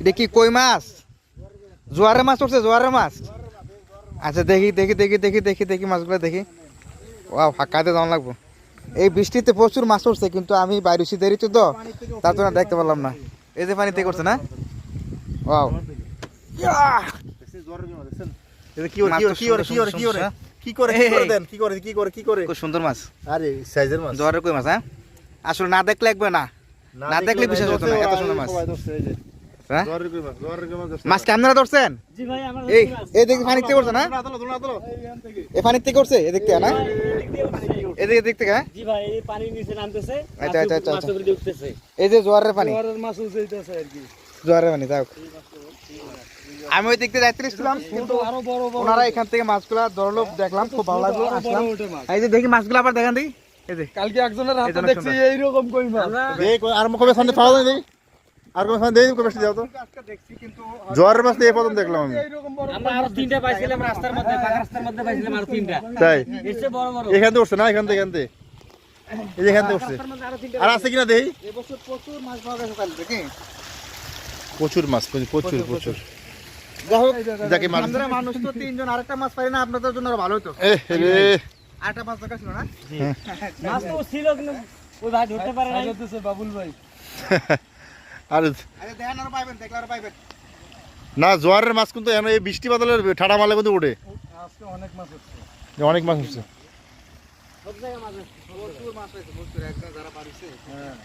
এটা কি কই মাছ? জোয়ারের মাছ উঠছে, জোয়ারের মাছ। আচ্ছা দেখি দেখি দেখি দেখি দেখি দেখি মাছগুলো দেখি। ও ফাঁকাতে যাওয়া লাগবো। এই বৃষ্টিতে প্রচুর মাছ উঠছে, কিন্তু আমি বাইরেছি দেরিতে তো, তার জন্য দেখতে পারলাম না। এই যে পানিতে করছে না? ওয়াও, খুব সুন্দর মাছ। আরে সাইজের মাছ, জোয়ারের কই মাছ। হ্যাঁ, আসলে না দেখলে একবার না, না দেখলে বিশ্বাস হতো না, এত সুন্দর মাছ। হ্যাঁ, মাছ কি আপনারা ধরছেন? এই এই দেখি পানিতে করছে না? এই পানিতে করছে, এদিক থেকে না? এদিকে দিক থেকে। হ্যাঁ, জি ভাই, এই পানির নিচে নামতেছে। আচ্ছা আচ্ছা আচ্ছা। মাছ উপরে উঠতেছে। এই যে জোয়ারের পানি, জোয়ারের মাছ উঠতেছে আর কি। জোয়ারের পানি। যাক, আমি ওই দিক থেকে যাইতেছিলাম, কিন্তু আরো বড় বড় ওনারা এখান থেকে মাছগুলা ধরলো, দেখলাম, খুব ভালো লাগলো, আসলাম। এই যে দেখি মাছগুলো আবার দেখান দিই। এই যে কালকে একজনের এই হাতে জন্য দেখছি সুন্দর। এইরকম কই মাছ। আর কবে সামনে পাওয়া যায়? আর কবে সামনে দেই, কবে যাও তো। আজকে দেখছি, কিন্তু জোয়ারের মাছ এই প্রথম দেখলাম আমি। আমরা আরো তিনটা পাইছিলাম রাস্তার মধ্যে, পাকা রাস্তার মধ্যে পাইছিলাম আরো তিনটা। তাই এর চেয়ে বড় বড়। এখান থেকে উঠছে না? এখান থেকে এই যে এখান থেকে উঠছে। রাস্তার মধ্যে আরো তিনটা। আর আছে কিনা দেই। এবছর প্রচুর মাছ পাওয়া গেছে কাল থেকে। প্রচুর মাছ, প্রচুর প্রচুর। যাই হোক, যাকে মাছ আমরা মানুষ তো তিনজন, আরেকটা মাছ পাই না, আপনাদের জন্য আরো ভালো হতো। রে আরেকটা মাছ দরকার ছিল না? মাছ তো ছিল কিন্তু ওই ভাই ধরতে পারে না। সাজাতেছে বাবুল ভাই। আর আরে দেখেন, আরো পাইবেন, দেখলে আরো পাইবেন। না, জোয়ারের মাছ কিন্তু এখন এই বৃষ্টি বাদলের ঠাডা মালে কিন্তু ওঠে। আজকে অনেক মাছ হচ্ছে। অনেক মাছ উঠছে। সব জায়গায় মাছ আছে। প্রচুর মাছ হয়েছে, প্রচুর, একদম যারা পারিছে। হ্যাঁ।